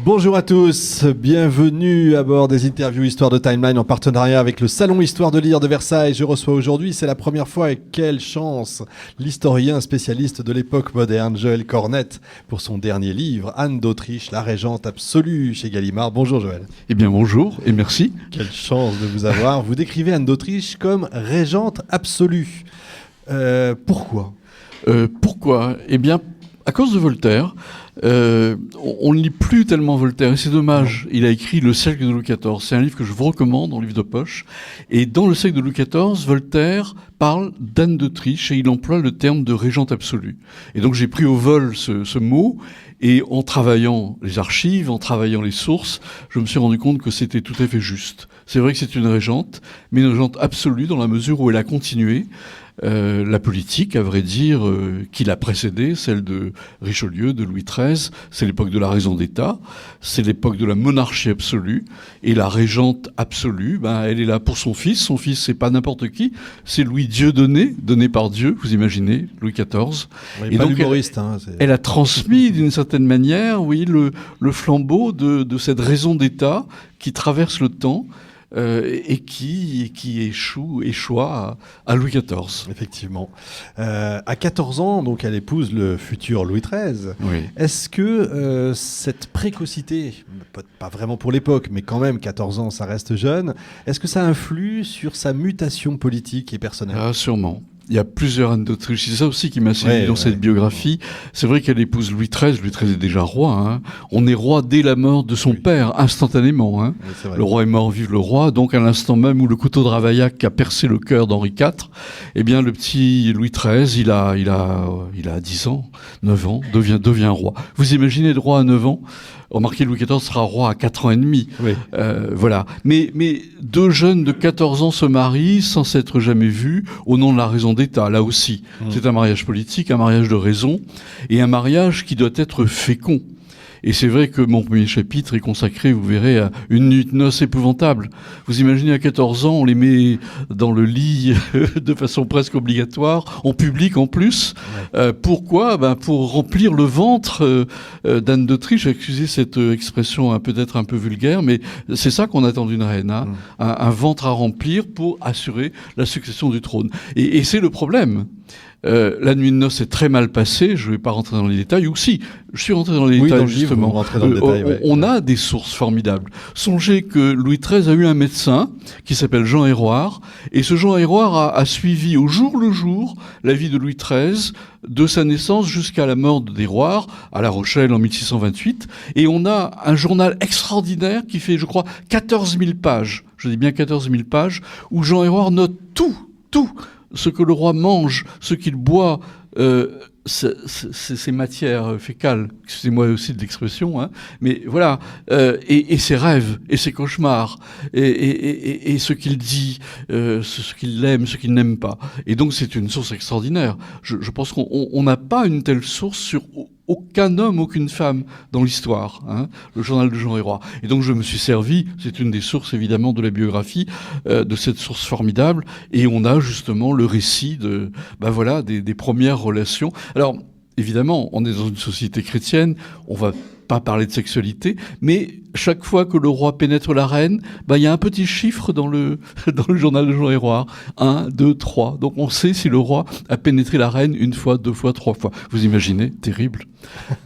Bonjour à tous, bienvenue à bord des interviews Histoire de Timeline en partenariat avec le Salon Histoire de lire de Versailles. Je reçois aujourd'hui, c'est la première fois et quelle chance, l'historien spécialiste de l'époque moderne, Joël Cornette, pour son dernier livre, Anne d'Autriche, la régente absolue chez Gallimard. Bonjour Joël. Eh bien bonjour et merci. Quelle chance de vous avoir. Vous décrivez Anne d'Autriche comme régente absolue. Pourquoi ? Pourquoi ? Eh bien, à cause de Voltaire. On ne lit plus tellement Voltaire et c'est dommage. Il a écrit Le siècle de Louis XIV. C'est un livre que je vous recommande, un livre de poche. Et dans Le siècle de Louis XIV, Voltaire parle d'Anne d'Autriche et il emploie le terme de régente absolue. Et donc j'ai pris au vol ce mot et en travaillant les archives, en travaillant les sources, je me suis rendu compte que c'était tout à fait juste. C'est vrai que c'est une régente, mais une régente absolue dans la mesure où elle a continué la politique, à vrai dire, qui l'a précédée, celle de Richelieu, de Louis XIII. C'est l'époque de la raison d'État, c'est l'époque de la monarchie absolue. Et la régente absolue, elle est là pour son fils. Son fils, c'est pas n'importe qui, c'est Louis Dieudonné, donné par Dieu, vous imaginez, Louis XIV. Et donc l'humoriste, elle a transmis d'une certaine manière, oui, le flambeau de cette raison d'État qui traverse le temps. Et qui échoua à Louis XIV. Effectivement. À 14 ans, donc, elle épouse le futur Louis XIII. Oui. Est-ce que cette précocité, pas vraiment pour l'époque, mais quand même 14 ans, ça reste jeune, est-ce que ça influe sur sa mutation politique et personnelle ? Ah, sûrement. Il y a plusieurs Anne d'Autriche. C'est ça aussi qui m'a séduit dans cette biographie. C'est vrai qu'elle épouse Louis XIII. Louis XIII est déjà roi. Hein. On est roi dès la mort de son père, instantanément. Hein. Oui, le roi est mort, vive le roi. Donc à l'instant même où le couteau de Ravaillac a percé le cœur d'Henri IV, eh bien le petit Louis XIII, il a 10 ans, 9 ans, devient roi. Vous imaginez le roi à 9 ans ? Remarquez, Louis XIV sera roi à 4 ans et demi. Oui. Voilà. Mais deux jeunes de 14 ans se marient sans s'être jamais vus au nom de la raison d'État, là aussi. C'est un mariage politique, un mariage de raison, et un mariage qui doit être fécond. Et c'est vrai que mon premier chapitre est consacré, vous verrez, à une nuit de noces épouvantable. Vous imaginez, à 14 ans, on les met dans le lit de façon presque obligatoire, en public en plus. Ouais. Pourquoi ? Pour remplir le ventre d'Anne d'Autriche. Excusez cette expression peut-être un peu vulgaire, mais c'est ça qu'on attend d'une reine. Hein, un ventre à remplir pour assurer la succession du trône. Et c'est le problème. La nuit de noces est très mal passée, je ne vais pas rentrer dans les détails, ou si, je suis rentré dans les détails justement. On a des sources formidables. Songez que Louis XIII a eu un médecin qui s'appelle Jean Héroard, et ce Jean Héroard a suivi au jour le jour la vie de Louis XIII, de sa naissance jusqu'à la mort d'Héroard, à La Rochelle en 1628, et on a un journal extraordinaire qui fait, je crois, 14 000 pages, je dis bien 14 000 pages, où Jean Héroard note tout, ce que le roi mange, ce qu'il boit, ces matières fécales, excusez-moi aussi de l'expression, hein, mais voilà, et ses rêves, et ses cauchemars, et ce qu'il dit, ce qu'il aime, ce qu'il n'aime pas. Et donc c'est une source extraordinaire. Je pense qu'on n'a pas une telle source sur aucun homme, aucune femme dans l'histoire, hein, le journal de Jean Héroard. Et donc je me suis servi, c'est une des sources évidemment de la biographie, de cette source formidable, et on a justement le récit des premières relations. Alors évidemment, on est dans une société chrétienne, on va pas parler de sexualité, mais chaque fois que le roi pénètre la reine, il y a un petit chiffre dans le journal de Jean Héroard. 1, 2, 3. Donc on sait si le roi a pénétré la reine 1 fois, 2 fois, 3 fois. Vous imaginez ? Terrible.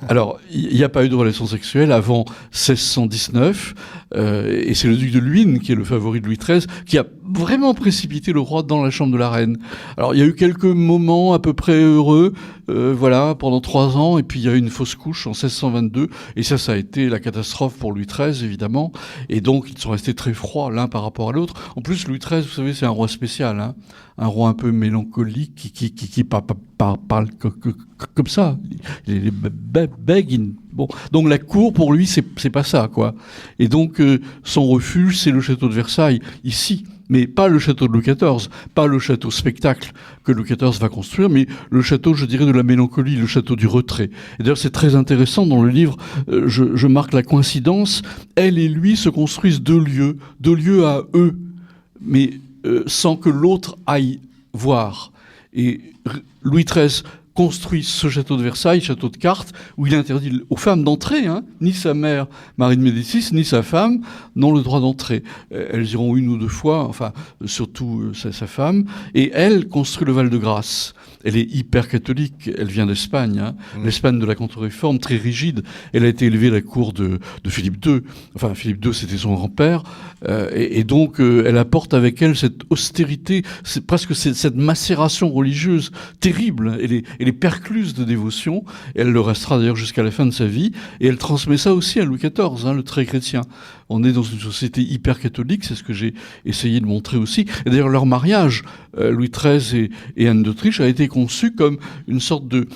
Alors, il n'y a pas eu de relation sexuelle avant 1619, et c'est le duc de Luynes, qui est le favori de Louis XIII, qui a vraiment précipité le roi dans la chambre de la reine. Alors, il y a eu quelques moments à peu près heureux, pendant 3 ans, et puis il y a eu une fausse couche en 1622, et ça a été la catastrophe pour Louis XIII, évidemment, et donc ils sont restés très froids l'un par rapport à l'autre. En plus, Louis XIII, vous savez, c'est un roi spécial, hein, un roi un peu mélancolique qui parle comme ça. Il est bègue. Bon, donc la cour pour lui c'est pas ça, quoi. Et donc son refuge c'est le château de Versailles ici, mais pas le château de Louis XIV, pas le château spectacle que Louis XIV va construire, mais le château, je dirais, de la mélancolie, le château du retrait. Et d'ailleurs c'est très intéressant dans le livre, je marque la coïncidence. Elle et lui se construisent 2 lieux à eux, mais sans que l'autre aille voir. Et Louis XIII construit ce château de Versailles, château de cartes, où il interdit aux femmes d'entrer, hein. Ni sa mère, Marie de Médicis, ni sa femme n'ont le droit d'entrer. Elles iront une ou deux fois, enfin, surtout sa femme, et elle construit le Val-de-Grâce. Elle est hyper catholique, elle vient d'Espagne, hein. L'Espagne de la Contre-Réforme, très rigide. Elle a été élevée à la cour de Philippe II. Enfin, Philippe II, c'était son grand-père. Et donc, elle apporte avec elle cette austérité, c'est presque cette macération religieuse terrible. Elle est percluse de dévotion. Elle le restera d'ailleurs jusqu'à la fin de sa vie. Et elle transmet ça aussi à Louis XIV, hein, le très chrétien. On est dans une société hyper catholique, c'est ce que j'ai essayé de montrer aussi. Et d'ailleurs, leur mariage, Louis XIII et Anne d'Autriche, a été conçu comme une sorte de,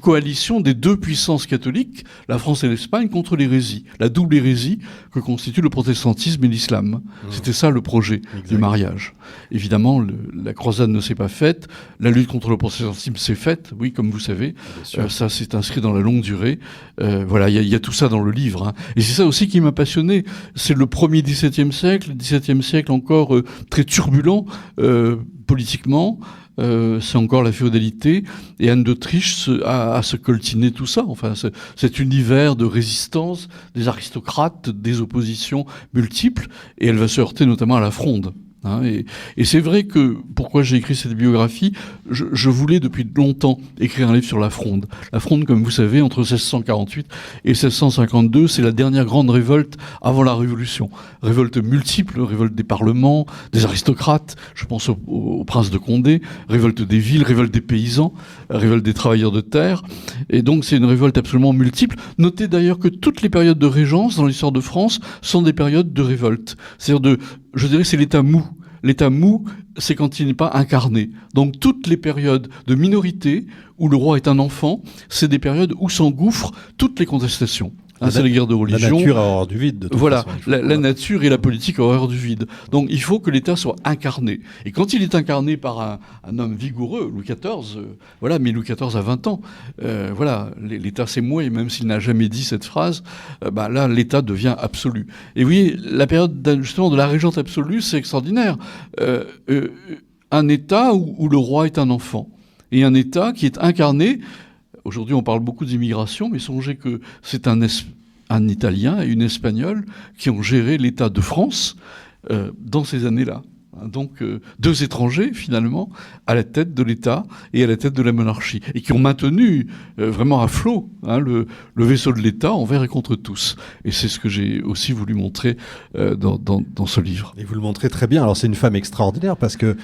coalition des deux puissances catholiques, la France et l'Espagne, contre l'hérésie. La double hérésie que constituent le protestantisme et l'islam. C'était ça le projet du mariage. Évidemment, la croisade ne s'est pas faite. La lutte contre le protestantisme s'est faite, oui, comme vous savez. Ça, c'est inscrit dans la longue durée. Voilà, il y a tout ça dans le livre, hein. Et c'est ça aussi qui m'a passionné. C'est le premier XVIIe siècle, le XVIIe siècle encore très turbulent politiquement. C'est encore la féodalité, et Anne d'Autriche a se coltiner tout ça, enfin cet univers de résistance, des aristocrates, des oppositions multiples, et elle va se heurter notamment à la Fronde. Hein, et c'est vrai que, pourquoi j'ai écrit cette biographie, je voulais depuis longtemps écrire un livre sur la Fronde. La Fronde, comme vous savez, entre 1648 et 1652, c'est la dernière grande révolte avant la Révolution. Révolte multiple, révolte des parlements, des aristocrates, je pense au prince de Condé, révolte des villes, révolte des paysans, révolte des travailleurs de terre. Et donc c'est une révolte absolument multiple. Notez d'ailleurs que toutes les périodes de régence dans l'histoire de France sont des périodes de révolte. C'est-à-dire je dirais, c'est l'état mou. L'état mou, c'est quand il n'est pas incarné. Donc toutes les périodes de minorité où le roi est un enfant, c'est des périodes où s'engouffrent toutes les contestations. Hein, c'est la guerre de religion. La nature a horreur du vide. De toute voilà, façon, la nature et la politique ont horreur du vide. Donc il faut que l'État soit incarné. Et quand il est incarné par un homme vigoureux, Louis XIV, voilà, mais Louis XIV a 20 ans, voilà, l'État c'est moi, et même s'il n'a jamais dit cette phrase, là l'État devient absolu. Et vous voyez, la période justement de la régente absolue, c'est extraordinaire. Un État où le roi est un enfant, et un État qui est incarné. Aujourd'hui, on parle beaucoup d'immigration, mais songez que c'est un Italien et une Espagnole qui ont géré l'État de France dans ces années-là. Donc, deux étrangers, finalement, à la tête de l'État et à la tête de la monarchie, et qui ont maintenu vraiment à flot le vaisseau de l'État envers et contre tous. Et c'est ce que j'ai aussi voulu montrer dans ce livre. Et vous le montrez très bien. Alors, c'est une femme extraordinaire parce que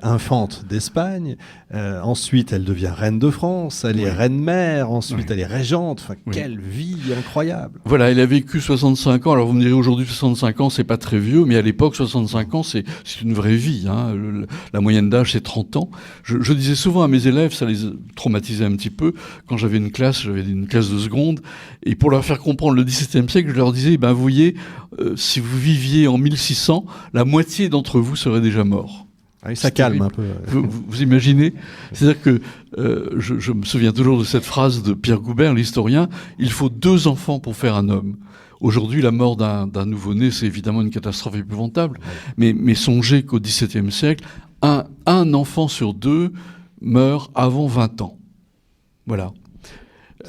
infante d'Espagne, ensuite elle devient reine de France, elle est reine-mère, ensuite elle est régente. Enfin, quelle vie incroyable. Voilà, elle a vécu 65 ans. Alors, vous me direz aujourd'hui 65 ans, c'est pas très vieux, mais à l'époque, 65 ans, c'est une vraie vie. Hein. La moyenne d'âge, c'est 30 ans. Je disais souvent à mes élèves, ça les traumatisait un petit peu, quand j'avais une classe de seconde, et pour leur faire comprendre le XVIIe siècle, je leur disais, vous voyez, si vous viviez en 1600, la moitié d'entre vous serait déjà mort. Oui, ça calme un peu. Vous imaginez ? C'est-à-dire que je me souviens toujours de cette phrase de Pierre Goubert, l'historien, « Il faut 2 enfants pour faire un homme ». Aujourd'hui, la mort d'un nouveau-né, c'est évidemment une catastrophe épouvantable. Mais songez qu'au XVIIe siècle, un enfant sur 2 meurt avant 20 ans. Voilà.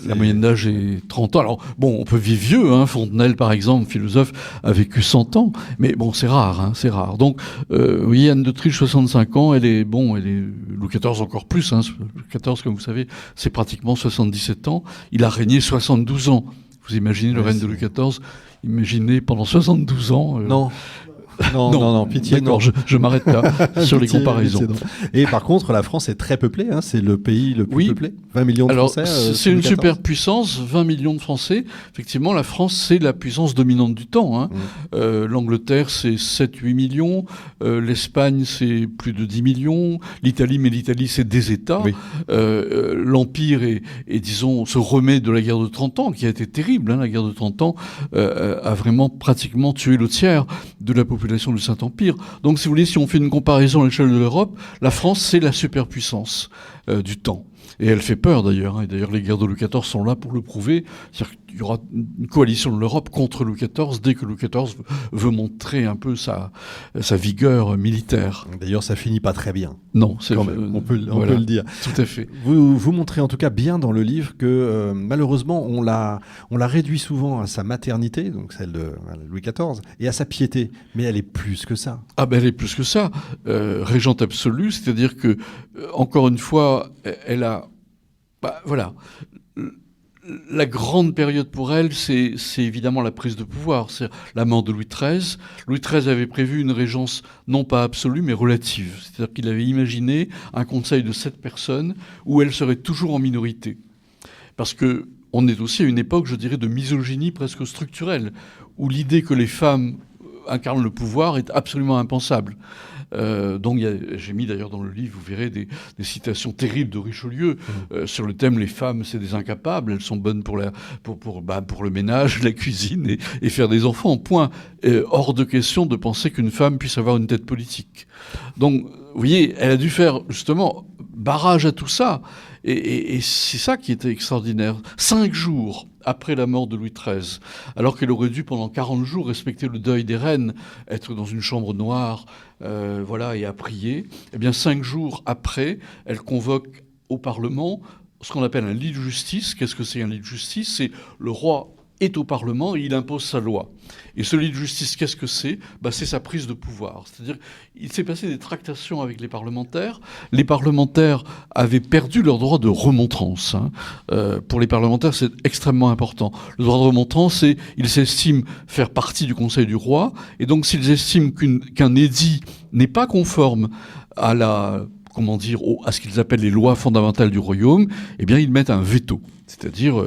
La moyenne d'âge est 30 ans. Alors, bon, on peut vivre vieux, hein. Fontenelle, par exemple, philosophe, a vécu 100 ans. Mais bon, c'est rare, hein, c'est rare. Donc, vous voyez, Anne d'Autriche, 65 ans, elle est Louis XIV encore plus, hein. Louis XIV, comme vous savez, c'est pratiquement 77 ans. Il a régné 72 ans. Vous imaginez le règne de Louis XIV, imaginez pendant 72 ans. Non, pitié. D'accord, je m'arrête là sur les comparaisons. Et par contre, la France est très peuplée, hein, c'est le pays le plus peuplé. 20 millions de Français. Alors, c'est une superpuissance, 20 millions de Français. Effectivement, la France, c'est la puissance dominante du temps. Hein. L'Angleterre, c'est 7-8 millions. L'Espagne, c'est plus de 10 millions. L'Italie, c'est des États. Oui. L'Empire disons, se remet de la guerre de 30 ans, qui a été terrible. Hein, la guerre de 30 ans a vraiment pratiquement tué le tiers de la population du Saint-Empire. Donc, si vous voulez, si on fait une comparaison à l'échelle de l'Europe, la France, c'est la superpuissance du temps. Et elle fait peur d'ailleurs, et d'ailleurs les guerres de Louis XIV sont là pour le prouver. C'est-à-dire qu'il y aura une coalition de l'Europe contre Louis XIV dès que Louis XIV veut montrer un peu sa vigueur militaire. D'ailleurs, ça finit pas très bien. Non, on peut le dire. Tout à fait. Vous montrez en tout cas bien dans le livre que malheureusement on l'a réduit souvent à sa maternité, donc celle de Louis XIV, et à sa piété. Mais elle est plus que ça. Ah ben elle est plus que ça. Régente absolue, c'est-à-dire que encore une fois, elle a, voilà. La grande période pour elle, c'est évidemment la prise de pouvoir, c'est la mort de Louis XIII. Louis XIII avait prévu une régence non pas absolue, mais relative. C'est-à-dire qu'il avait imaginé un conseil de 7 personnes où elle serait toujours en minorité. Parce que on est aussi à une époque, je dirais, de misogynie presque structurelle, où l'idée que les femmes incarnent le pouvoir est absolument impensable. Donc j'ai mis d'ailleurs dans le livre, vous verrez, des citations terribles de Richelieu sur le thème « Les femmes, c'est des incapables, elles sont bonnes pour le ménage, la cuisine et faire des enfants, point. Hors de question de penser qu'une femme puisse avoir une tête politique. » Donc, vous voyez, elle a dû faire justement barrage à tout ça. Et c'est ça qui était extraordinaire. 5 jours après la mort de Louis XIII, alors qu'elle aurait dû pendant 40 jours respecter le deuil des reines, être dans une chambre noire, et à prier, eh bien 5 jours après, elle convoque au Parlement ce qu'on appelle un lit de justice. Qu'est-ce que c'est un lit de justice ? C'est le roi est au Parlement et il impose sa loi. Et ce lit de justice, qu'est-ce que c'est ? C'est sa prise de pouvoir. C'est-à-dire, il s'est passé des tractations avec les parlementaires. Les parlementaires avaient perdu leur droit de remontrance. Pour les parlementaires, c'est extrêmement important. Le droit de remontrance, c'est ils s'estiment faire partie du Conseil du roi. Et donc, s'ils estiment qu'un édit n'est pas conforme à à ce qu'ils appellent les lois fondamentales du royaume, eh bien, ils mettent un veto. C'est-à-dire,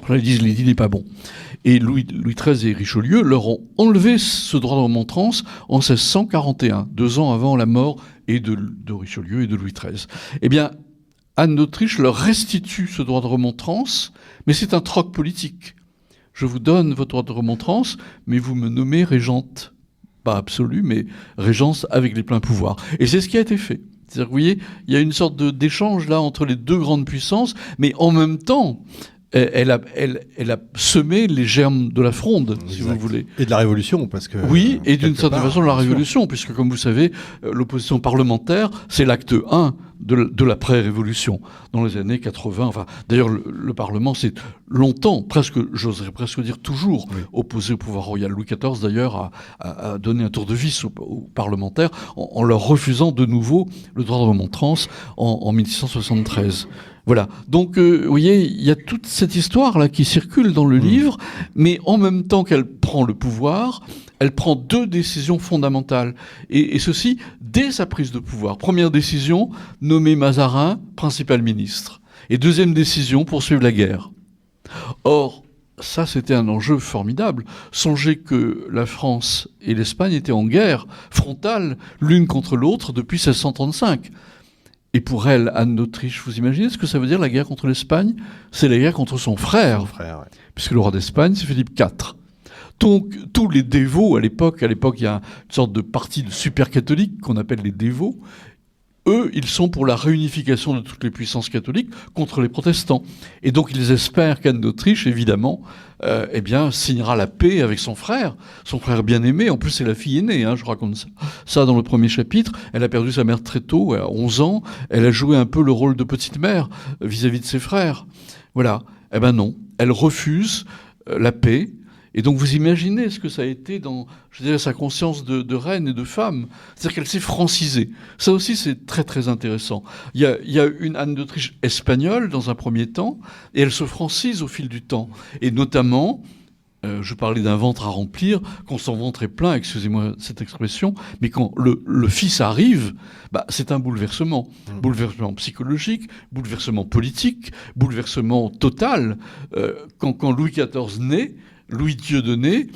ils disent l'édit n'est pas bon. Et Louis XIII et Richelieu leur ont enlevé ce droit de remontrance en 1641, 2 ans avant la mort et de Richelieu et de Louis XIII. Eh bien, Anne d'Autriche leur restitue ce droit de remontrance, mais c'est un troc politique. Je vous donne votre droit de remontrance, mais vous me nommez régente, pas absolue, mais régence avec les pleins pouvoirs. Et c'est ce qui a été fait. C'est-à-dire que vous voyez, il y a une sorte d'échange là entre les deux grandes puissances, mais en même temps, elle a semé les germes de la fronde, si vous voulez. Et de la Révolution, parce que... Oui, et d'une certaine façon de la Révolution, puisque comme vous savez, l'opposition parlementaire, c'est l'acte 1 de l'après-Révolution, dans les années 80. Enfin, d'ailleurs, le Parlement s'est longtemps, j'oserais presque dire toujours, opposé au pouvoir royal. Louis XIV, d'ailleurs, a donné un tour de vis aux parlementaires en leur refusant de nouveau le droit de remontrance en 1673. Voilà. Donc, vous voyez, il y a toute cette histoire-là qui circule dans le livre, mais en même temps qu'elle prend le pouvoir, elle prend 2 décisions fondamentales. Et ceci, dès sa prise de pouvoir. Première décision, nommer Mazarin principal ministre. Et deuxième décision, poursuivre la guerre. Or, ça, c'était un enjeu formidable. Songez que la France et l'Espagne étaient en guerre frontale, l'une contre l'autre, depuis 1635. Et pour elle, Anne d'Autriche, vous imaginez ce que ça veut dire la guerre contre l'Espagne ? C'est la guerre contre son frère. Puisque le roi d'Espagne, c'est Philippe IV. Donc, tous les dévots à l'époque, il y a une sorte de parti de super catholiques qu'on appelle les dévots. Eux, ils sont pour la réunification de toutes les puissances catholiques contre les protestants. Et donc, ils espèrent qu'Anne d'Autriche, évidemment, signera la paix avec son frère bien-aimé. En plus, c'est la fille aînée, je raconte ça dans le premier chapitre. Elle a perdu sa mère très tôt, à 11 ans. Elle a joué un peu le rôle de petite mère vis-à-vis de ses frères. Voilà. Eh ben non, elle refuse la paix. Et donc vous imaginez ce que ça a été dans, je dirais, sa conscience de reine et de femme. C'est-à-dire qu'elle s'est francisée. Ça aussi, c'est très très intéressant. Il y a une Anne d'Autriche espagnole dans un premier temps, et elle se francise au fil du temps. Et notamment, je parlais d'un ventre à remplir, quand son ventre est plein, excusez-moi cette expression, mais quand le fils arrive, c'est un bouleversement. Bouleversement psychologique, bouleversement politique, bouleversement total. Quand Louis XIV naît, Louis Dieudonné,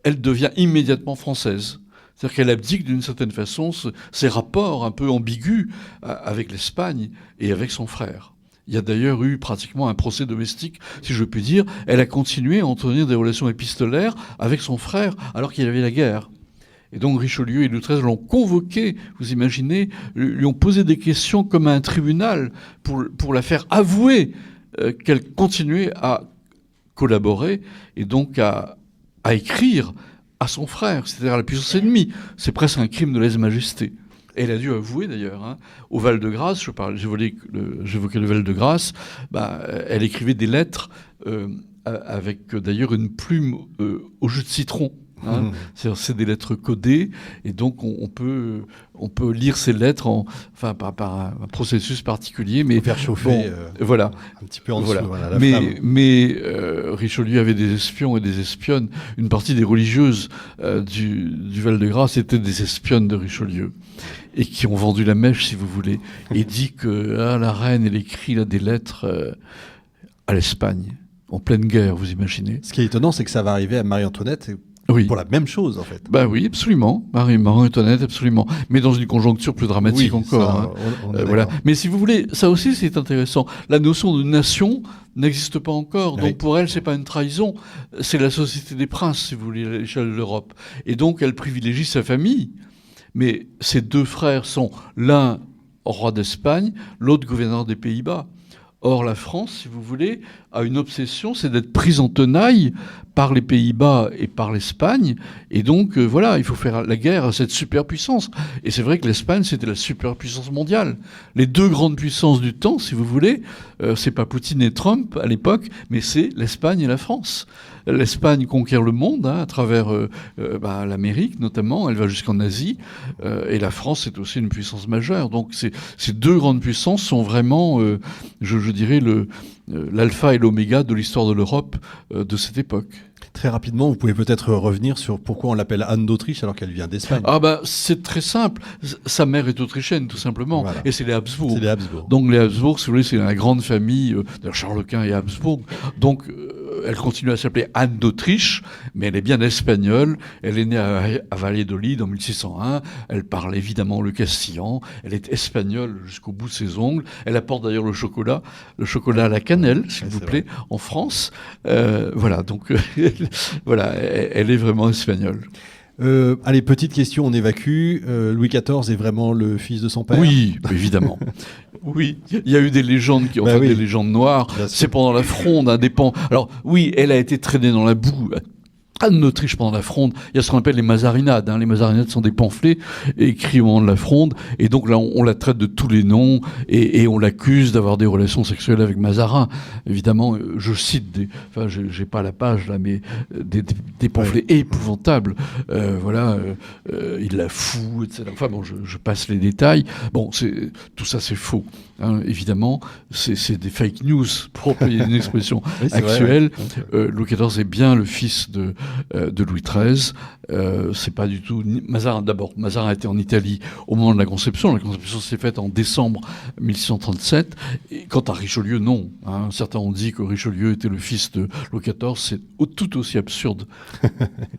elle devient immédiatement française. C'est-à-dire qu'elle abdique d'une certaine façon ses rapports un peu ambigus avec l'Espagne et avec son frère. Il y a d'ailleurs eu pratiquement un procès domestique, si je puis dire. Elle a continué à entretenir des relations épistolaires avec son frère alors qu'il y avait la guerre. Et donc Richelieu et Louis XIII l'ont convoqué, vous imaginez, lui ont posé des questions comme à un tribunal pour la faire avouer qu'elle continuait à collaborer et donc à écrire à son frère, c'est-à-dire à la puissance ennemie. C'est presque un crime de lèse-majesté. Et elle a dû avouer d'ailleurs, au Val-de-Grâce, j'évoquais le Val-de-Grâce, elle écrivait des lettres avec d'ailleurs une plume au jus de citron. C'est des lettres codées, et donc on peut lire ces lettres par un processus particulier, mais faire chauffer voilà, un petit peu en dessous. Voilà. La mais Richelieu avait des espions et des espionnes. Une partie des religieuses du Val-de-Grâce étaient des espionnes de Richelieu et qui ont vendu la mèche, si vous voulez, et dit que la reine elle écrit là des lettres à l'Espagne en pleine guerre, vous imaginez. Ce qui est étonnant, c'est que ça va arriver à Marie-Antoinette. Oui. Pour la même chose, en fait. Oui, absolument. Marie-Antoinette, absolument. Mais dans une conjoncture plus dramatique encore. Voilà. Mais si vous voulez, ça aussi c'est intéressant. La notion de nation n'existe pas encore. Donc pour elle, c'est pas une trahison. C'est la société des princes, si vous voulez, à l'échelle de l'Europe. Et donc elle privilégie sa famille. Mais ses deux frères sont l'un roi d'Espagne, l'autre gouverneur des Pays-Bas. Or, la France, si vous voulez, a une obsession, c'est d'être prise en tenaille par les Pays-Bas et par l'Espagne. Et donc, voilà, il faut faire la guerre à cette superpuissance. Et c'est vrai que l'Espagne, c'était la superpuissance mondiale. Les deux grandes puissances du temps, si vous voulez, c'est pas Poutine et Trump à l'époque, mais c'est l'Espagne et la France. L'Espagne conquiert le monde à travers l'Amérique notamment, elle va jusqu'en Asie, et la France est aussi une puissance majeure. Donc ces deux grandes puissances sont vraiment, je dirais, l'alpha et l'oméga de l'histoire de l'Europe de cette époque. Très rapidement, vous pouvez peut-être revenir sur pourquoi on l'appelle Anne d'Autriche alors qu'elle vient d'Espagne. C'est très simple. Sa mère est autrichienne, tout simplement. Voilà. Et c'est les Habsbourg. C'est les Habsbourg. Donc les Habsbourg, si vous voulez, c'est la grande famille de Charles Quint et Habsbourg. Donc elle continue à s'appeler Anne d'Autriche, mais elle est bien espagnole. Elle est née à Valladolid en 1601. Elle parle évidemment le castillan. Elle est espagnole jusqu'au bout de ses ongles. Elle apporte d'ailleurs le chocolat à la cannelle, s'il vous plaît, en France. Voilà, donc voilà, elle est vraiment espagnole. Allez, petite question, on évacue. Louis XIV est vraiment le fils de son père ? Oui, évidemment. Oui, il y a eu des légendes des légendes noires. C'est pendant la Fronde, Alors oui, elle a été traînée dans la boue. Anne d'Autriche pendant la Fronde, il y a ce qu'on appelle les mazarinades. Les mazarinades sont des pamphlets écrits au moment de la Fronde, et donc là on la traite de tous les noms et on l'accuse d'avoir des relations sexuelles avec Mazarin. Évidemment, je cite j'ai pas la page là, mais des pamphlets épouvantables. Il la fout, etc. Enfin bon, je passe les détails. Bon, tout ça c'est faux. Évidemment, c'est des fake news, pour employer une expression actuelle. Vrai. Louis XIV est bien le fils de Louis XIII. C'est pas du tout Mazarin. D'abord, Mazarin était en Italie au moment de la conception. La conception s'est faite en décembre 1637. Et quant à Richelieu, non. Certains ont dit que Richelieu était le fils de Louis XIV. C'est tout aussi absurde.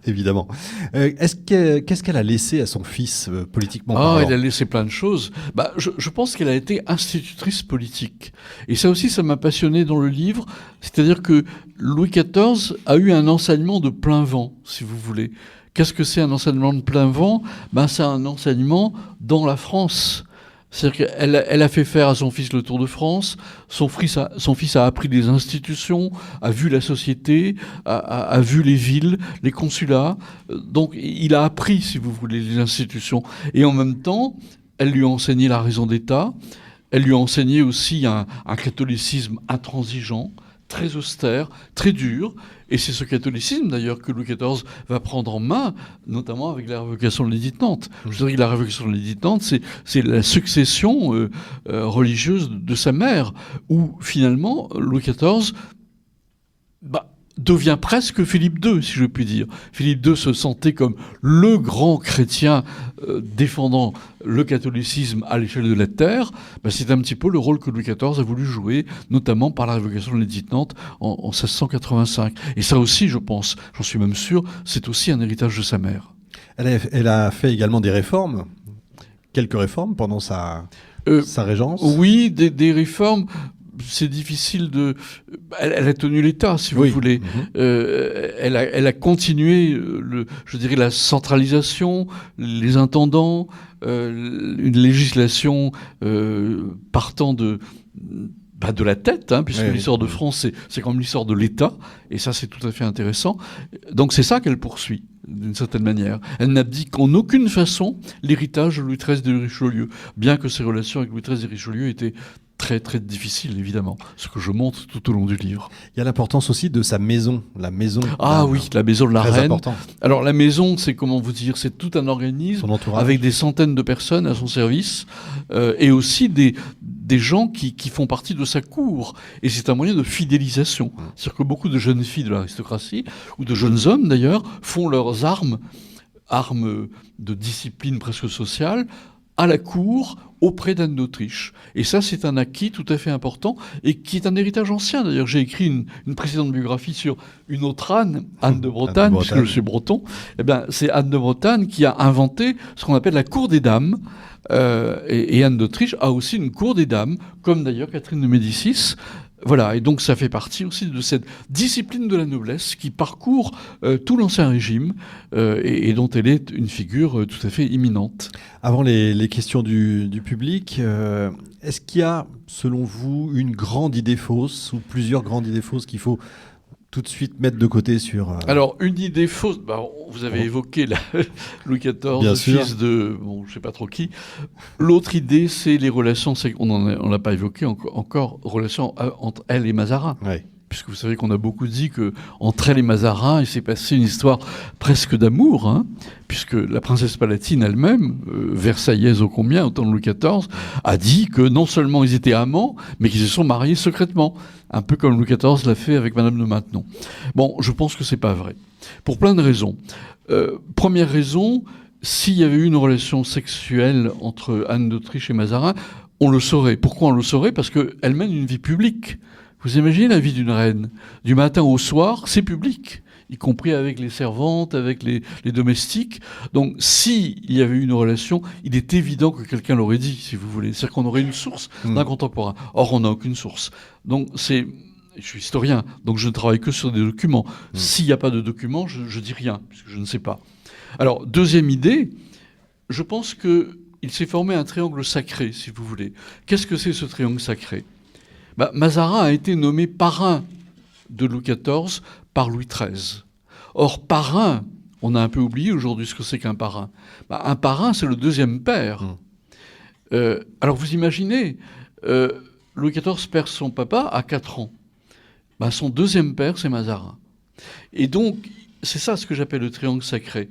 Évidemment. Qu'est-ce qu'elle a laissé à son fils politiquement parlant ? Elle a laissé plein de choses. Je pense qu'elle a été institutrice politique. Et ça aussi, ça m'a passionné dans le livre. C'est-à-dire que Louis XIV a eu un enseignement de plein vent, si vous voulez. Qu'est-ce que c'est un enseignement de plein vent ? C'est un enseignement dans la France. C'est-à-dire qu'elle a fait faire à son fils le Tour de France. Son fils a appris des institutions, a vu la société, a vu les villes, les consulats. Donc il a appris, si vous voulez, les institutions. Et en même temps, elle lui a enseigné la raison d'État. Elle lui a enseigné aussi un catholicisme intransigeant, très austère, très dur. Et c'est ce catholicisme, d'ailleurs, que Louis XIV va prendre en main, notamment avec la révocation de l'édit de Nantes. Je dirais que la révocation de l'édit de Nantes, c'est la succession religieuse de sa mère, où, finalement, Louis XIV devient presque Philippe II, si je puis dire. Philippe II se sentait comme le grand chrétien défendant le catholicisme à l'échelle de la terre. C'est un petit peu le rôle que Louis XIV a voulu jouer, notamment par la révocation de l'édit de Nantes en 1685. Et ça aussi, je pense, j'en suis même sûr, c'est aussi un héritage de sa mère. Elle a fait également des réformes, quelques réformes pendant sa régence. Oui, des réformes. c'est difficile de... Elle a tenu l'État, si vous Oui. voulez. Elle a continué, je dirais, la centralisation, les intendants, une législation partant de la tête, puisque l'histoire de France, c'est quand même l'histoire de l'État, et ça, c'est tout à fait intéressant. Donc c'est ça qu'elle poursuit, d'une certaine manière. Elle n'abdique en aucune façon l'héritage de Louis XIII de Richelieu, bien que ses relations avec Louis XIII et Richelieu étaient très très difficile, évidemment, ce que je montre tout au long du livre. Il y a l'importance aussi de sa maison, la maison. Oui, la maison de la Très reine. important. Alors la maison, c'est comment vous dire, c'est tout un organisme Son entourage. avec des centaines de personnes à son service et aussi des gens qui font partie de sa cour. Et c'est un moyen de fidélisation. C'est-à-dire que beaucoup de jeunes filles de l'aristocratie, ou de jeunes hommes d'ailleurs, font leurs armes de discipline presque sociale, à la cour, auprès d'Anne d'Autriche. Et ça, c'est un acquis tout à fait important et qui est un héritage ancien. D'ailleurs, j'ai écrit une précédente biographie sur une autre Anne de Bretagne, puisque je suis breton. Eh bien, c'est Anne de Bretagne qui a inventé ce qu'on appelle la cour des dames. Et Anne d'Autriche a aussi une cour des dames, comme d'ailleurs Catherine de Médicis. Voilà, et donc ça fait partie aussi de cette discipline de la noblesse qui parcourt tout l'Ancien Régime et dont elle est une figure tout à fait imminente. Avant les questions du public, est-ce qu'il y a, selon vous, une grande idée fausse ou plusieurs grandes idées fausses qu'il faut tout de suite mettre de côté sur... Alors, une idée fausse, vous avez évoqué Louis XIV, Bien fils sûr. de, je ne sais pas trop qui. L'autre idée, c'est les relations, on l'a pas évoqué encore, relations entre elle et Mazarin. Ouais. Puisque vous savez qu'on a beaucoup dit qu'entre elle et Mazarin, il s'est passé une histoire presque d'amour, puisque la princesse Palatine elle-même, versaillaise ô combien, au temps de Louis XIV, a dit que non seulement ils étaient amants, mais qu'ils se sont mariés secrètement, un peu comme Louis XIV l'a fait avec Madame de Maintenon. Bon, je pense que c'est pas vrai, pour plein de raisons. Première raison, s'il y avait eu une relation sexuelle entre Anne d'Autriche et Mazarin, on le saurait. Pourquoi on le saurait ? Parce qu'elle mène une vie publique. Vous imaginez la vie d'une reine. Du matin au soir, c'est public, y compris avec les servantes, avec les domestiques. Donc, s'il y avait eu une relation, il est évident que quelqu'un l'aurait dit, si vous voulez. C'est-à-dire qu'on aurait une source d'un contemporain. Or, on n'a aucune source. Donc, je suis historien, donc je ne travaille que sur des documents. S'il n'y a pas de documents, je dis rien, puisque je ne sais pas. Alors, deuxième idée, je pense qu'il s'est formé un triangle sacré, si vous voulez. Qu'est-ce que c'est ce triangle sacré ? Mazarin a été nommé parrain de Louis XIV par Louis XIII. Or, parrain, on a un peu oublié aujourd'hui ce que c'est qu'un parrain. Un parrain, c'est le deuxième père. Alors, vous imaginez, Louis XIV perd son papa à 4 ans. Son deuxième père, c'est Mazarin. Et donc, c'est ça ce que j'appelle le triangle sacré.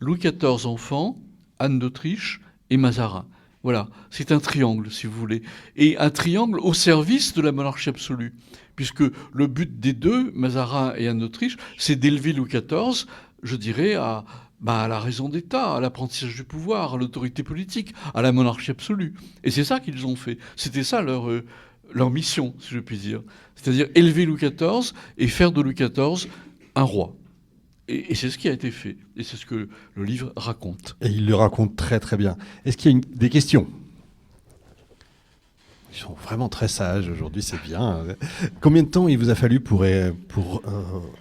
Louis XIV enfant, Anne d'Autriche et Mazarin. Voilà, c'est un triangle, si vous voulez. Et un triangle au service de la monarchie absolue. Puisque le but des deux, Mazarin et Anne d'Autriche, c'est d'élever Louis XIV, je dirais, à la raison d'État, à l'apprentissage du pouvoir, à l'autorité politique, à la monarchie absolue. Et c'est ça qu'ils ont fait. C'était ça leur mission, si je puis dire. C'est-à-dire élever Louis XIV et faire de Louis XIV un roi. Et c'est ce qui a été fait. Et c'est ce que le livre raconte. Et il le raconte très très bien. Est-ce qu'il y a des questions ? Ils sont vraiment très sages aujourd'hui, c'est bien. Combien de temps il vous a fallu pour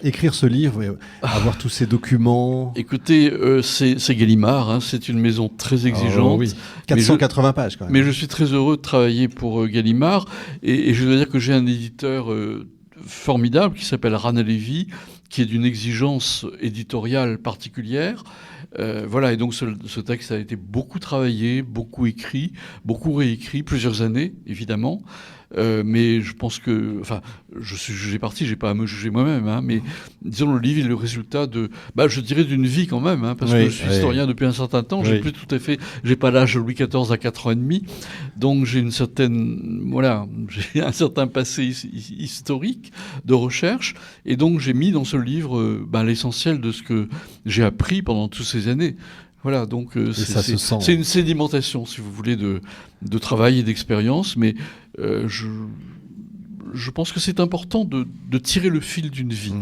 écrire ce livre et avoir tous ces documents ? Écoutez, c'est Gallimard, c'est une maison très exigeante. Oh, oui. 480 pages quand même. Mais je suis très heureux de travailler pour Gallimard. Et je dois dire que j'ai un éditeur formidable qui s'appelle Rana Lévy, qui est d'une exigence éditoriale particulière. Voilà, et donc ce texte a été beaucoup travaillé, beaucoup écrit, beaucoup réécrit, plusieurs années, évidemment. Mais je pense que... Enfin, je suis jugé parti, j'ai pas à me juger moi-même, mais disons, le livre est le résultat je dirais d'une vie quand même, parce que je suis historien depuis un certain temps, j'ai pas l'âge de Louis XIV à 4 ans et demi, donc j'ai un certain passé historique de recherche, et donc j'ai mis dans ce livre l'essentiel de ce que j'ai appris pendant toutes ces années. Voilà, donc c'est une sédimentation, si vous voulez, de travail et d'expérience, mais je pense que c'est important de tirer le fil d'une vie.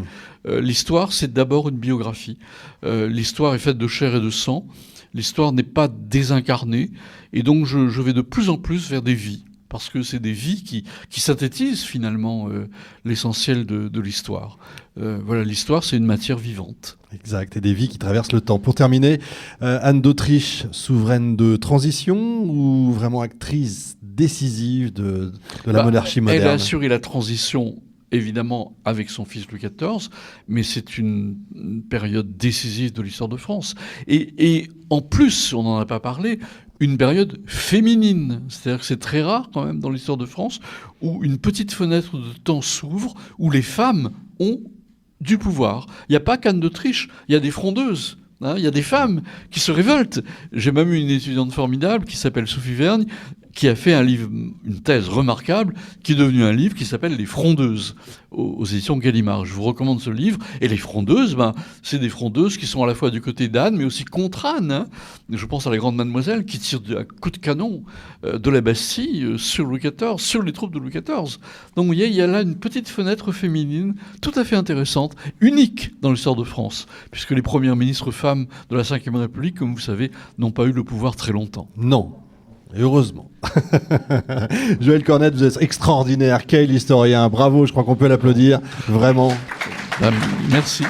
L'histoire, c'est d'abord une biographie. L'histoire est faite de chair et de sang. L'histoire n'est pas désincarnée, et donc je vais de plus en plus vers des vies. parce que c'est des vies qui synthétisent finalement l'essentiel de l'histoire. Voilà, l'histoire, c'est une matière vivante. Exact, et des vies qui traversent le temps. Pour terminer, Anne d'Autriche, souveraine de transition ou vraiment actrice décisive de la monarchie moderne? Elle a assuré la transition, évidemment, avec son fils Louis XIV, mais c'est une période décisive de l'histoire de France. Et en plus, on n'en a pas parlé, une période féminine. C'est-à-dire que c'est très rare quand même dans l'histoire de France où une petite fenêtre de temps s'ouvre, où les femmes ont du pouvoir. Il n'y a pas qu'Anne d'Autriche, il y a des frondeuses. Il y a des femmes qui se révoltent. J'ai même eu une étudiante formidable qui s'appelle Sophie Vergne, qui a fait un livre, une thèse remarquable, qui est devenu un livre qui s'appelle Les Frondeuses, aux éditions Gallimard. Je vous recommande ce livre. Et les frondeuses, c'est des frondeuses qui sont à la fois du côté d'Anne, mais aussi contre Anne. Je pense à la grande mademoiselle qui tire à coups de canon de la Bastille sur Louis XIV, sur les troupes de Louis XIV. Donc vous voyez, il y a là une petite fenêtre féminine tout à fait intéressante, unique dans l'histoire de France, puisque les premières ministres femmes de la Ve République, comme vous savez, n'ont pas eu le pouvoir très longtemps. Non. Et heureusement. Joël Cornette, vous êtes extraordinaire. Quel historien. Bravo, je crois qu'on peut l'applaudir. Vraiment. Merci.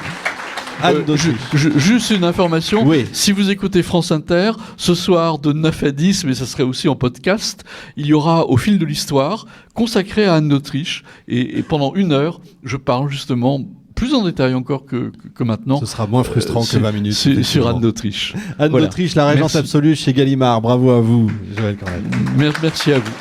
Anne d'Autriche. Juste une information. Oui. Si vous écoutez France Inter, ce soir de 9 à 10, mais ça serait aussi en podcast, il y aura Au fil de l'histoire, consacré à Anne d'Autriche. Et pendant 1 heure, je parle justement plus en détail encore que maintenant. Ce sera moins frustrant que 20 minutes. Sur Anne d'Autriche. Anne d'Autriche, la régente absolue chez Gallimard. Bravo à vous, Joël Cornette. Merci à vous.